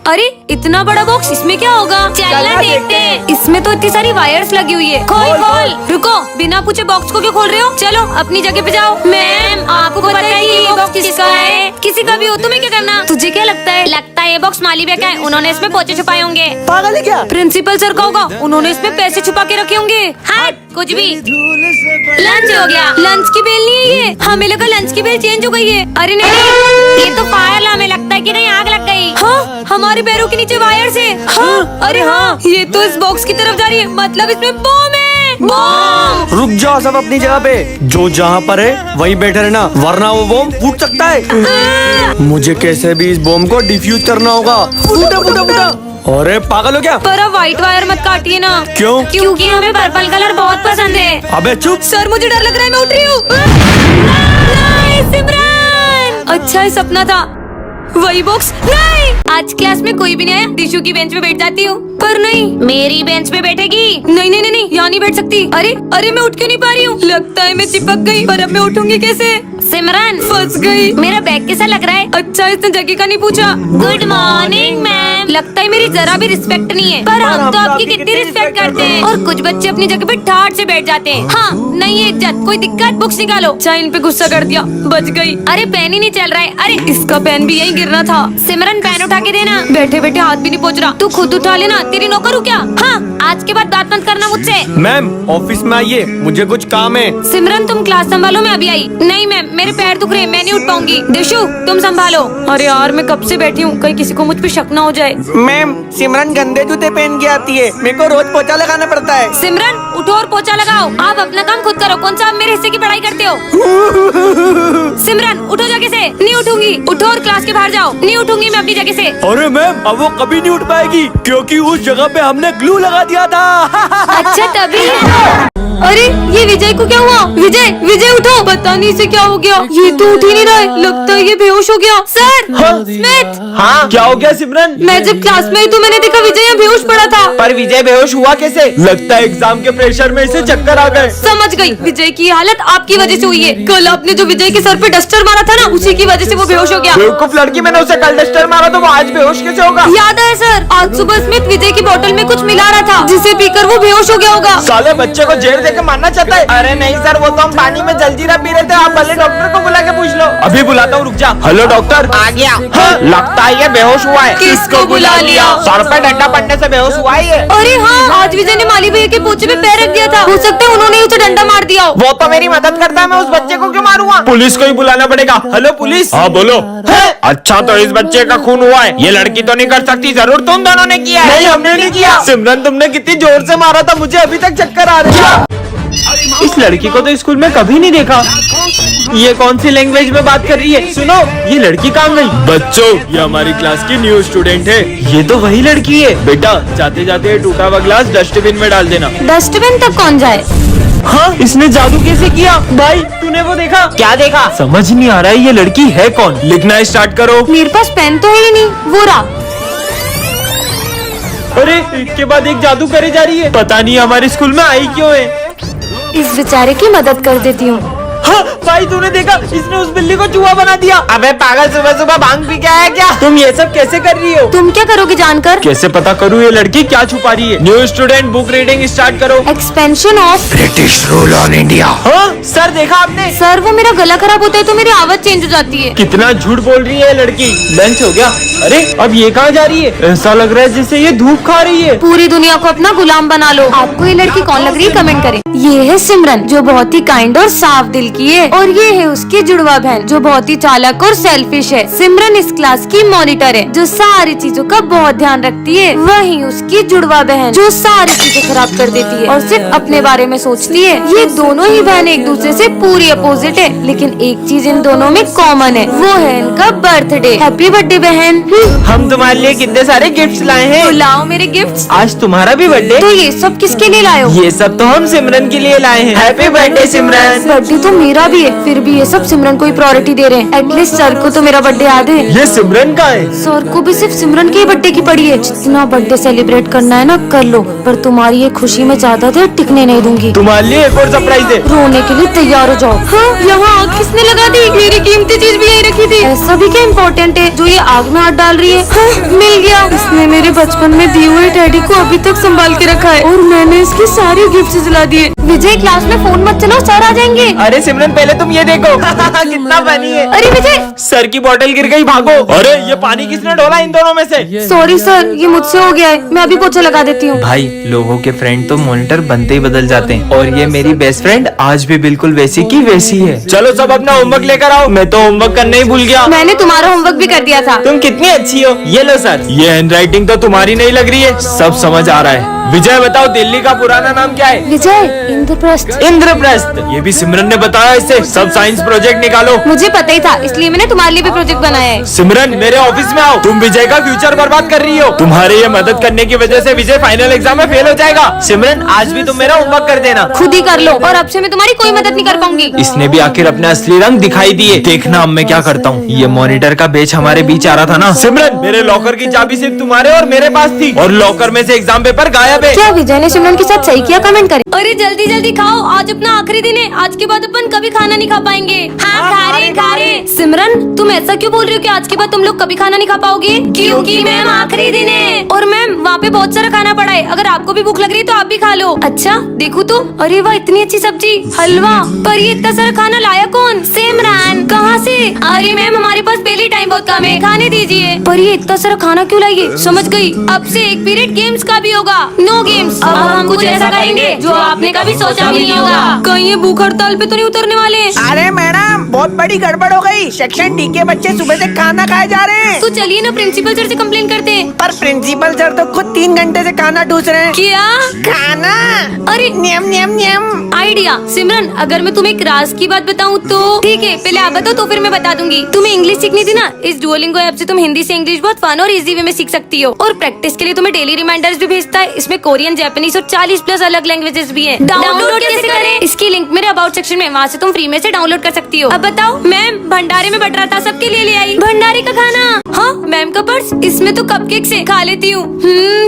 अरे इतना बड़ा बॉक्स, इसमें क्या होगा? चलना देखते हैं। इसमें तो इतनी सारी वायर्स लगी हुई है। खोल। रुको, बिना पूछे बॉक्स को क्यों खोल रहे हो? चलो अपनी जगह पे जाओ। मैम आपको पता है कि ये बॉक्स किसका है? किसी का भी हो, तुम्हें क्या करना? तुझे क्या लगता है? लगता है ये बॉक्स माली भैया का है, उन्होंने इसमें पोचे छुपाए होंगे। पागल है क्या? प्रिंसिपल सर का होगा, उन्होंने इसमें पैसे छुपा के रखे होंगे। हाँ कुछ भी। लंच हो गया। लंच की बेल नहीं है ये, हमें लगा लंच की बेल चेंज हो गई है। अरे नहीं, ये तो फायर अलार्म है, लगता है कि कहीं आग लग गई। हाँ, हमारे पैरों के नीचे वायर से। हाँ, अरे हाँ, ये तो इस बॉक्स की तरफ जा रही है, मतलब इसमें बम है। बम! रुक जाओ सब अपनी जगह पे, जो जहाँ पर है वहीं बैठे रहना, वरना वो बम फूट सकता है। मुझे कैसे भी इस बम को डिफ्यूज करना होगा। फूटा। अरे पागल हो क्या? पर अब व्हाइट वायर मत काटिए ना। क्यों? क्योंकि हमें पर्पल कलर बहुत पसंद है। अबे चुप। सर मुझे डर लग रहा है, मैं उठ रही हूँ। सिमरन, अच्छा ये सपना था। वही बॉक्स नहीं। आज क्लास में कोई भी नहीं आया, दिशु की बेंच पे बैठ जाती हूँ, पर नहीं, मेरी बेंच पे बैठेगी। नहीं, यहाँ नहीं बैठ सकती। अरे मैं उठ क्यों नहीं पा रही हूँ? लगता है मैं चिपक गई, पर अब मैं उठूंगी कैसे? सिमरन फंस गई। मेरा बैग कैसा लग रहा है? अच्छा इसने जगह का नहीं पूछा। Good morning ma'am. लगता है मेरी जरा भी रिस्पेक्ट नहीं है, पर हम तो आपकी कितनी रिस्पेक्ट करते हैं। और कुछ बच्चे अपनी जगह पे ठाट से बैठ जाते हैं। हाँ नहीं है इज्जत, कोई दिक्कत? बुक्स निकालो। चाहे इन पे गुस्सा कर दिया, बच गई। अरे पेन ही नहीं चल रहा है। अरे इसका पेन भी यहीं गिरना था। सिमरन पेन उठा के देना। बैठे हाथ भी नहीं पहुँच रहा, तू खुद उठा लेना। तेरी नौकर हूँ क्या? हाँ, आज के बाद बात मत करना मुझसे। मैम ऑफिस में आइए, मुझे कुछ काम है। सिमरन तुम क्लास संभालो, मैं अभी आई। नहीं मैम, मेरे पैर दुख रहे, मैं नहीं उठ पाऊंगी। दिशु तुम संभालो। अरे यार मैं कब से बैठी हूँ, कहीं किसी को मुझ पे शक ना हो जाए। मैम सिमरन गंदे जूते पहन के आती है, मेरे को रोज पोछा लगाना पड़ता है। सिमरन उठो और पोछा लगाओ। आप अपना काम खुद करो, कौन सा आप मेरे हिस्से की पढ़ाई करते हो? सिमरन उठो जगह से। नहीं उठूंगी। उठो और क्लास के बाहर जाओ। नहीं उठूंगी मैं अपनी जगह से। अरे मैम अब वो कभी नहीं उठ पाएगी, क्योंकि उस जगह पे हमने ग्लू लगा दिया था। अच्छा तभी। अरे ये विजय को क्या हुआ? विजय उठो। पता नहीं इसे क्या हो गया, ये तो उठ ही नहीं रहा है। लगता है ये बेहोश हो गया। Sir Smith. हाँ क्या हो गया सिमरन? मैं जब क्लास में आई तो मैंने देखा विजय यहाँ बेहोश पड़ा था। पर विजय बेहोश हुआ कैसे? लगता है एग्जाम के प्रेशर में इसे चक्कर आ गए। समझ गई, विजय की हालत आपकी वजह से हुई है। कल आपने जो विजय के सर पे डस्टर मारा था ना, उसी की वजह से वो बेहोश हो गया। बेवकूफ लड़की, मैंने उसे कल डस्टर मारा तो वो आज बेहोश कैसे होगा? याद है सर, आज सुबह स्मिथ विजय की बोतल में कुछ मिला रहा था, जिसे पीकर वो बेहोश हो गया होगा। साले बच्चे को जेल देके मारना चाहता है। अरे नहीं सर, वो तो हम पानी में जलजीरा पी रहे थे। आप भले डॉक्टर को बुला के पूछ लो। अभी बुलाता हूँ, रुक जा। Hello doctor. आ गया। हाँ, लगता है ये बेहोश हुआ है। किसको बुला लिया? सर पे डंडा पड़ने से बेहोश हुआ है ये। अरे हाँ, आज विजय ने माली भैया के पोछे पे पैर रख दिया था, हो सकता है उन्होंने उसे डंडा मार दिया हो। वो तो मेरी मदद करता है, मैं उस बच्चे को क्यों मारूंगा? पुलिस को ही बुलाना पड़ेगा। Hello police. हाँ बोलो। अच्छा तो इस बच्चे का खून हुआ है, ये लड़की तो नहीं कर सकती, जरूर तुम दोनों ने किया है। नहीं हमने नहीं किया। सिमरन तुमने कितनी जोर से मारा था, मुझे अभी तक चक्कर आ रहे हैं। इस लड़की को तो स्कूल में कभी नहीं देखा। ये कौन सी लैंग्वेज में बात कर रही है? सुनो, ये लड़की कहाँ गई? बच्चों ये हमारी क्लास की न्यू स्टूडेंट है। ये तो वही लड़की है। बेटा जाते जाते टूटा हुआ ग्लास डस्टबिन में डाल देना। डस्टबिन तक कौन जाए? हाँ, इसने जादू कैसे किया? भाई तूने वो देखा? क्या देखा? समझ नहीं आ रहा है, ये लड़की है कौन? लिखना स्टार्ट करो। मेरे पास पेन तो है ही नहीं, वो रहा। अरे एक के बाद एक जादू करे जा रही है, पता नहीं हमारे स्कूल में आई क्यों है। इस बेचारे की मदद कर देती हूँ। हाँ, भाई तूने देखा, इसने उस बिल्ली को चूहा बना दिया। अबे पागल, सुबह सुबह भांग पी के आया क्या? तुम ये सब कैसे कर रही हो? तुम क्या करोगे जानकर? कैसे पता करूँ ये लड़की क्या छुपा रही है? New student book reading start करो। Expansion of British rule on India. हाँ सर, देखा आपने? सर वो मेरा गला खराब होता है तो मेरी आवाज चेंज हो जाती है। कितना झूठ बोल रही है लड़की। लंच हो गया। अरे अब ये कहाँ जा रही है? ऐसा लग रहा है जैसे ये धूप खा रही है। पूरी दुनिया को अपना गुलाम बना लो। आपको ये लड़की कौन लग रही है, कमेंट करें। ये है सिमरन, जो बहुत ही काइंड और साफ दिल की है, और ये है उसकी जुड़वा बहन, जो बहुत ही चालाक और सेल्फिश है। सिमरन इस क्लास की मॉनिटर है, जो सारी चीजों का बहुत ध्यान रखती है। वहीं उसकी जुड़वा बहन, जो सारी चीजें खराब कर देती है और सिर्फ अपने बारे में सोचती है। ये दोनों ही बहन एक दूसरे से पूरी अपोजिट है, लेकिन एक चीज इन दोनों में कॉमन है, वो है इनका बर्थडे। हैप्पी बर्थडे बहन। हम तुम्हारे लिए कितने सारे गिफ्ट्स लाए हैं। तो लाओ मेरे गिफ्ट्स। आज तुम्हारा भी बर्थडे। तो ये सब किसके लिए लाए हो? ये सब तो हम सिमरन के लिए लाए हैं। हैप्पी बर्थडे सिमरन। बर्थडे तो मेरा भी है, फिर भी ये सब सिमरन को ही प्रायोरिटी दे रहे हैं। एटलीस्ट सर को तो मेरा बर्थडे याद है। ये सिमरन का है। सर को भी सिर्फ सिमरन के ही बर्थडे की पड़ी है। जितना बर्थडे सेलिब्रेट करना है ना कर लो, पर तुम्हारी ये खुशी में ज्यादा देर टिकने नहीं दूंगी। तुम्हारे लिए एक और सरप्राइज है। रोने के लिए तैयार हो जाओ। हाँ, यहाँ आग किसने लगा दी? मेरी कीमती चीज भी यही रखी थी। ऐसा भी क्या इम्पोर्टेंट है जो ये आग में हाथ डाल रही है? हाँ, मिल गया। इसने मेरे बचपन में दिए हुए डैडी को अभी तक संभाल के रखा है और मैंने इसकी सारी गिफ्ट जला दिए। विजय, क्लास में फोन मत चलाओ, सर आ जाएंगे। अरे सिमरन पहले तुम ये देखो कितना फनी है। अरे विजय, सर की बोतल गिर गई, भागो। अरे ये पानी किसने डोला इन दोनों में से? सॉरी सर, ये मुझसे हो गया है, मैं अभी पोछा लगा देती हूँ। भाई, लोगों के फ्रेंड तो मॉनिटर बनते ही बदल जाते हैं, और ये मेरी बेस्ट फ्रेंड आज भी बिल्कुल वैसी की वैसी है। चलो सब अपना होमवर्क लेकर आओ। मैं तो होमवर्क करने ही भूल गया। मैंने तुम्हारा होमवर्क भी कर दिया था। तुम कितनी अच्छी हो। ये लो सर, ये हैंडराइटिंग तो तुम्हारी नहीं लग रही है, सब समझ आ रहा है। विजय बताओ, दिल्ली का पुराना नाम क्या है? विजय, इंद्रप्रस्थ। इंद्रप्रस्थ। ये भी सिमरन ने बताया। इससे सब साइंस प्रोजेक्ट निकालो। मुझे पता ही था, इसलिए मैंने तुम्हारे लिए भी प्रोजेक्ट बनाया है। सिमरन, मेरे ऑफिस में आओ। तुम विजय का फ्यूचर बर्बाद कर रही हो। तुम्हारे ये मदद करने की वजह से विजय फाइनल एग्जाम में फेल हो जाएगा। सिमरन, आज भी तुम मेरा होमवर्क कर देना। खुद ही कर लो, और अब से मैं तुम्हारी कोई मदद नहीं कर पाऊंगी। इसने भी आखिर अपने असली रंग दिखाई दिए। देखना अब मैं क्या करता हूँ। ये मॉनिटर का बेच हमारे बीच आ रहा था ना। सिमरन, मेरे लॉकर की चाबी सिर्फ तुम्हारे और मेरे पास थी, और लॉकर में से एग्जाम पेपर गायब है। क्या विजय ने सिमरन के साथ सही किया? कमेंट करें। अरे जल्दी जल्दी खाओ, आज अपना आखिरी दिन है। आज के बाद अपन कभी खाना नहीं खा पाएंगे। हाँ, खा रहे। सिमरन, तुम ऐसा क्यों बोल रही हो कि आज के बाद तुम लोग कभी खाना नहीं खा पाओगे? क्योंकि मैम आखिरी दिन है, और मैम वहाँ पे बहुत सारा खाना पड़ा है। अगर आपको भी भूख लग रही है तो आप भी खा लो। अच्छा, देखो तो। अरे वाह, इतनी अच्छी सब्जी, हलवा। पर ये इतना सारा खाना लाया कौन? सिमरन। कहाँ से? अरे मैम, हमारे पास पहले टाइम बहुत कम है, खाने दीजिए। पर ये इतना सारा खाना क्यों लाई है? समझ गई, अब से एक पीरियड गेम्स का भी होगा। Know games. अब हम कुछ ऐसा करेंगे जो आपने कभी सोचा भी नहीं होगा। कहीं ये भूख हड़ताल पे तो नहीं उतरने वाले? अरे मैडम, बहुत बड़ी गड़बड़ हो गई। सेक्शन डी के बच्चे सुबह से खाना खाए जा रहे हैं। तो चलिए ना प्रिंसिपल सर से कंप्लेन करते हैं। पर प्रिंसिपल सर तो खुद 3 घंटे से खाना ठूस रहे हैं। क्या खाना? अरे नियम नियम नियम। आइडिया। सिमरन, अगर मैं तुम्हें एक राज की बात बताऊं तो? ठीक है, पहले आप बताओ तो फिर मैं बता दूंगी। तुम्हें इंग्लिश सीखनी थी ना, इस डुओलिंगो ऐप से तुम हिंदी से इंग्लिश बहुत फन और इजी वे में सीख सकती हो। और प्रैक्टिस के लिए तुम्हें डेली रिमाइंडर्स भी भेजता है। इसमें कोरियन, जापानीज और 40+ अलग लैंग्वेजेस भी हैं। डाउनलोड कैसे करें? इसकी लिंक मेरे अबाउट सेक्शन में, वहाँ से तुम फ्री में से डाउनलोड कर सकती हो। अब बताओ। मैम, भंडारे में बट रहा था, सबके लिए ले आई। भंडारे का खाना? हाँ, मैम का पर्स, इसमें तो कपकेक्स है, खा लेती हूँ।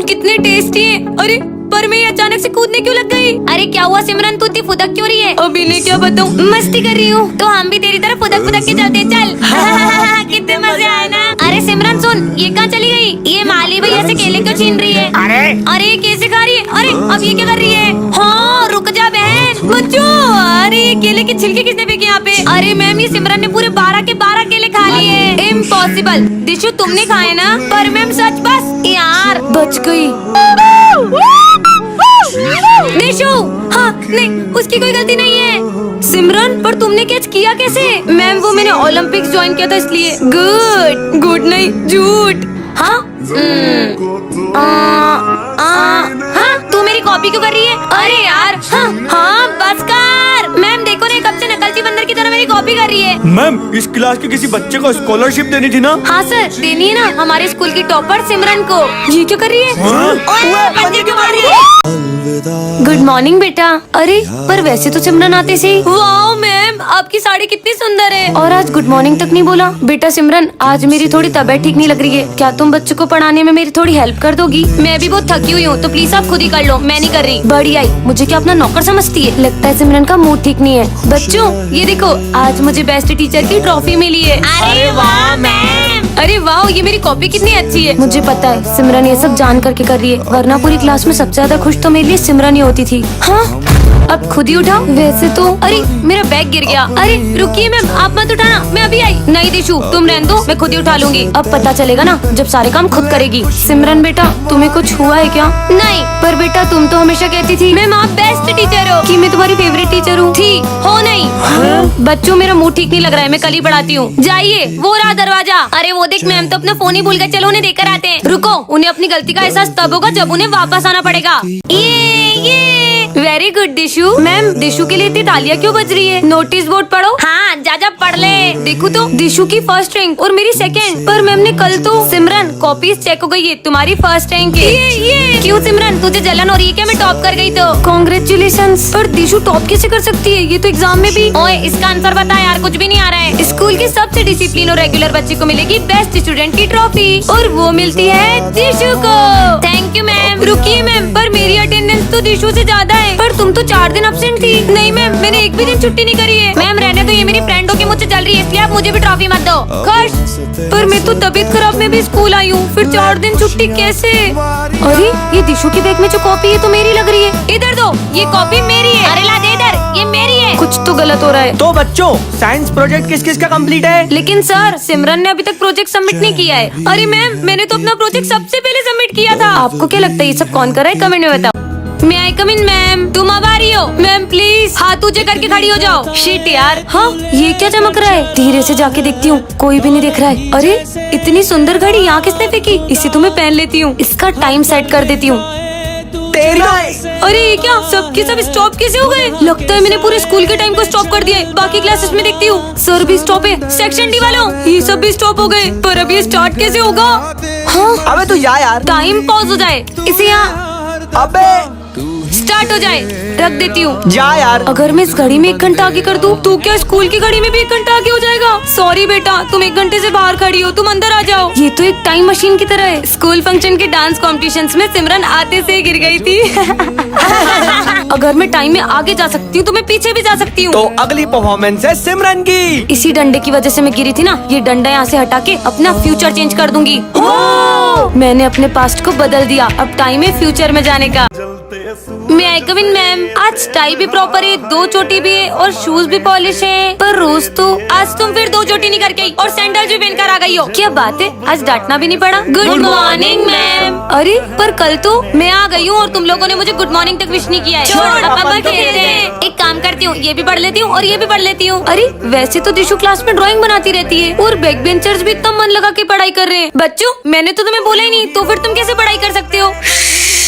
कितने टेस्टी है। अरे पर मैं ये अचानक से कूदने क्यों लग गई? अरे क्या हुआ सिमरन, तू इतनी फुदक क्यों रही है? अभी ने क्या बताऊं, मस्ती कर रही हूँ। तो हम भी तेरी तरह फुदक फुदक के चलते। चल कितने मजे आए ना। अरे सिमरन सुन, ये कहाँ चली गई? ये माली भैया से केले क्यों छीन रही है? अरे कैसे खा रही है? अरे अब ये क्या कर रही है? हाँ, रुक जा बहन। बच्चों, अरे ये केले के छिलके किसने फेंके यहाँ पे? अरे मैम, ये सिमरन ने पूरे 12 के 12 केले खा लिए। इम्पॉसिबल। दिशु, तुमने खाए ना? पर मैम सच, बस यार बच गई। दिशु, हाँ नहीं, उसकी कोई गलती नहीं है। सिमरन, पर तुमने कैच किया कैसे? मैम, वो मैंने ओलंपिक्स ज्वाइन किया था इसलिए। गुड नहीं, झूठ। हाँ हाँ, तू मेरी कॉपी क्यों कर रही है? अरे यार, हाँ बस कर। मैम देखो ना, कब से नकलची बंदर की तरह मेरी कॉपी कर रही है। मैम, इस क्लास के किसी बच्चे को स्कॉलरशिप देनी थी ना? हाँ सर, देनी है ना, हमारे स्कूल की टॉपर सिमरन को। ये क्यों कर रही है? ओए, क्यों कर रही है? गुड मॉर्निंग बेटा। अरे पर वैसे तो सिमरन आते से। वाओ मैम, आपकी साड़ी कितनी सुंदर है। और आज गुड मॉर्निंग तक नहीं बोला। बेटा सिमरन, आज मेरी थोड़ी तबीयत ठीक नहीं लग रही है, क्या तुम बच्चों को पढ़ाने में मेरी थोड़ी हेल्प कर दोगी? मैं भी बहुत थकी हुई हूँ, तो प्लीज आप खुद ही कर लो, मैं नहीं कर रही। बड़ी आई, मुझे क्या अपना नौकर समझती है? लगता है सिमरन का मूड ठीक नहीं है। बच्चों ये देखो, आज मुझे बेस्ट टीचर की ट्रॉफी मिली है। अरे वाह मैम। अरे वाह, ये मेरी कॉपी कितनी अच्छी है। मुझे पता है सिमरन ये सब जान करके कर रही है, वरना पूरी क्लास में सबसे ज्यादा खुश तो मेरे लिए सिमरन ही होती थी। हाँ, अब खुद ही उठाओ। वैसे तो अरे मेरा बैग गिर गया। अरे रुकिए मैम, आप मत उठाना, मैं अभी आई। नहीं दिशु, तुम रहने दो, मैं खुद ही उठा लूंगी। अब पता चलेगा ना जब सारे काम खुद करेगी। सिमरन बेटा, तुम्हें कुछ हुआ है क्या? नहीं, पर बेटा तुम तो हमेशा कहती थी मैम आप बेस्ट टीचर हो, कि मैं तुम्हारी फेवरेट टीचर हूँ। थी हो नहीं? बच्चों, मेरा मूड ठीक नहीं लग रहा है, मैं कल ही पढ़ाती हूँ। जाइए, वो रहा दरवाजा। अरे वो देख, मैम तो अपना फोन ही भूल गए, चलो उन्हें देकर आते हैं। रुको, उन्हें अपनी गलती का एहसास तब होगा जब उन्हें वापस आना पड़ेगा। ये वेरी गुड दिशु। मैम दिशु के लिए इतनी तालियां क्यों बज रही है? नोटिस बोर्ड पढ़ो। हाँ जा पढ़ ले। देखो तो दिशु की फर्स्ट रैंक और मेरी सेकंड। पर मैम ने कल तो सिमरन कॉपीज चेक हो गई है, तुम्हारी फर्स्ट रैंक है। ये क्यों सिमरन, तुझे जलन हो रही है क्या? मैं टॉप कर गई तो कांग्रेचुलेशंस। पर दिशु टॉप कैसे कर सकती है? ये तो एग्जाम में भी। ओए इसका आंसर बता यार, कुछ भी नहीं आ रहा है। स्कूल के सबसे डिसिप्लिन और रेगुलर बच्चे को मिलेगी बेस्ट स्टूडेंट की ट्रॉफी और वो मिलती है दिशु को। Thank you ma'am. रुकिए मैम, पर मेरी अटेंडेंस तो दिशु से ज्यादा है। पर तुम तो 4 दिन एब्सेंट थी। नहीं मैम, मैंने एक भी दिन छुट्टी नहीं करी है। मैम रहने दो, ये मेरी फ्रेंड हो के मुझसे चल रही है, इसलिए आप मुझे भी ट्रॉफी मत दो। खुश। पर मैं तो तबीयत खराब में भी स्कूल आई हूँ, फिर 4 दिन छुट्टी कैसे? अरे ये दिशु के बैग में जो कॉपी है तो मेरी लग रही है। इधर दो, ये कॉपी मेरी है। अरे ला दे इधर, ये मेरी है। कुछ तो गलत हो रहा है। तो बच्चों, साइंस प्रोजेक्ट किस किस का कंप्लीट है? लेकिन सर सिमरन ने अभी तक प्रोजेक्ट सबमिट नहीं किया है। अरे मैम, मैंने तो अपना प्रोजेक्ट सबसे पहले सबमिट किया था। आपको क्या लगता है ये सब कौन कर रहा है? कमेंट में बताओ। मैं आई कम इन मैम? तुम अब आ रही हो? मैम प्लीज हाथ ऊंचे करके खड़ी हो जाओ। शिट यार। हाँ ये क्या चमक रहा है? धीरे से जाके देखती हूँ, कोई भी नहीं दिख रहा है। अरे इतनी सुंदर घड़ी यहाँ किसने फेंकी? इसे तो मैं पहन लेती हूँ। इसका टाइम सेट कर देती हूँ। अरे ये क्या, सबके सब स्टॉप कैसे हो गए? लगता है मैंने पूरे स्कूल के टाइम को स्टॉप कर दिया है। बाकी क्लासेस में देखती हूँ सर भी स्टॉप है, सेक्शन डी वालों ये सब भी स्टॉप हो गए। पर अब ये स्टार्ट कैसे होगा? हाँ अबे तू जा यार। टाइम पॉज हो जाए, इसे यहाँ अबे स्टार्ट हो जाए, रख देती हूँ। जा यार। अगर मैं इस घड़ी में 1 घंटा आगे कर दूँ तो क्या स्कूल की घड़ी में भी 1 घंटा आगे हो जाएगा? सॉरी बेटा, तुम 1 घंटे से बाहर खड़ी हो, तुम अंदर आ जाओ। ये तो एक टाइम मशीन की तरह है। स्कूल फंक्शन के डांस कॉम्पिटिशन्स में सिमरन आते से गिर गई थी। अगर मैं टाइम में आगे जा सकती हूँ तो मैं पीछे भी जा सकती हूँ। तो अगली परफॉर्मेंस है सिमरन की। इसी डंडे की वजह से मैं गिरी थी ना, ये डंडा यहाँ से हटा के अपना फ्यूचर चेंज कर दूंगी। मैंने अपने पास्ट को बदल दिया, अब टाइम है फ्यूचर में जाने का। मैं आई कम इन मैम? आज टाई भी प्रॉपर है, 2 चोटी भी है और शूज भी पॉलिश है। पर रोज तो आज तुम फिर 2 चोटी नहीं करके आई और सैंडल भी पहनकर आ गई हो। क्या बात है, आज डांटना भी नहीं पड़ा। Good morning ma'am. अरे पर कल तो मैं आ गई हूँ और तुम लोगों ने मुझे गुड मॉर्निंग तक विश नहीं किया है। अब खेलते हैं। एक काम करती हूँ, ये भी पढ़ लेती हूँ और ये भी पढ़ लेती हूँ। अरे वैसे तो दिशु क्लास में ड्राइंग बनाती रहती है और बैक बेंचर्स भी इतना मन लगा के पढ़ाई कर रहे हैं। बच्चों मैंने तो तुम्हें बोला ही नहीं, तो फिर तुम कैसे पढ़ाई कर सकते हो?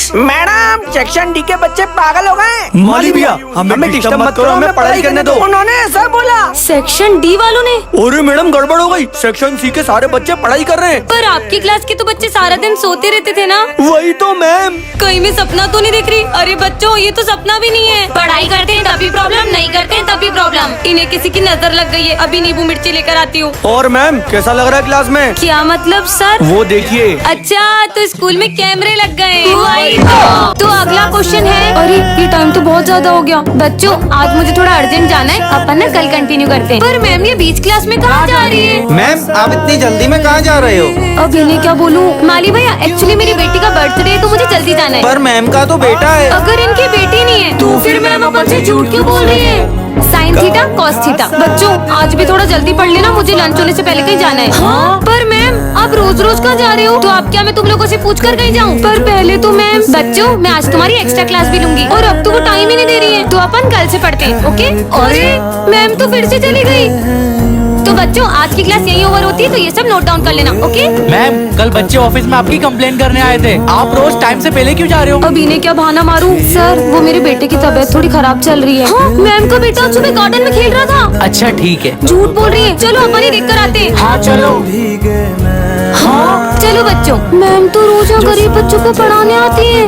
मैडम सेक्शन डी के बच्चे पागल हो गए। माली भैया हमें डिस्टर्ब मत करो, हमें पढ़ाई करने दो। उन्होंने ऐसा बोला। सेक्शन डी वालों ने? अरे मैडम गड़बड़ हो गई, सेक्शन सी के सारे बच्चे पढ़ाई कर रहे हैं। पर आपकी क्लास के तो बच्चे सारा दिन सोते रहते थे ना? वही तो मैम। कहीं मैं सपना तो नहीं देख रही? अरे बच्चों ये तो सपना भी नहीं है। पढ़ाई करते हैं तभी प्रॉब्लम, नहीं करते हैं तभी प्रॉब्लम। इन्हें किसी की नजर लग गई है, अभी नींबू मिर्ची लेकर आती हूँ। और मैम कैसा लग रहा है क्लास में? क्या मतलब सर? वो देखिए। अच्छा तो स्कूल में कैमरे लग गए। वही तो अगला क्वेश्चन है। अरे ये टाइम तो बहुत ज्यादा हो गया। बच्चों आज मुझे थोड़ा अर्जेंट जाना है, अपन ना कल कंटिन्यू करते हैं। पर मैम ये बीच क्लास में कहाँ जा रही है? मैम आप इतनी जल्दी में कहाँ जा रहे हो? अब इन्हें क्या बोलूं? माली भैया एक्चुअली मेरी बेटी का बर्थडे है तो मुझे जल्दी जाना है। पर मैम का तो बेटा है। अगर इनकी बेटी नहीं है तो फिर मैम अपन से झूठ क्यों बोल रही है? Sine theta cos theta. बच्चों आज भी थोड़ा जल्दी पढ़ लेना, मुझे लंच होने से पहले कहीं जाना है। हाँ? पर मैम आप रोज रोज कहाँ जा रहे हो? तो आप क्या मैं तुम लोगों से पूछ कर कहीं जाऊँ? पर पहले तो मैम। बच्चों मैं आज तुम्हारी एक्स्ट्रा क्लास भी लूंगी और अब तो वो टाइम ही नहीं दे रही है, तो अपन कल से पढ़ते हैं। ओके? अरे मैम तो फिर से चली गई। तो बच्चों आज की क्लास यही ओवर होती है, तो ये सब नोट डाउन कर लेना। ओके मैम कल बच्चे ऑफिस में आपकी कंप्लेन करने आए थे, आप रोज टाइम से पहले क्यों जा रहे हो? अब इन्हें क्या बहाना मारूं? सर वो मेरे बेटे की तबीयत थोड़ी खराब चल रही है। हाँ, मैम का बेटा सुबह गार्डन में खेल रहा था। अच्छा ठीक है। झूठ बोल रही है, चलो अपन ही देख कर आते हैं। हाँ चलो। हाँ चलो बच्चों। मैम तो रोज यहाँ गरीब बच्चों को पढ़ाने आती है।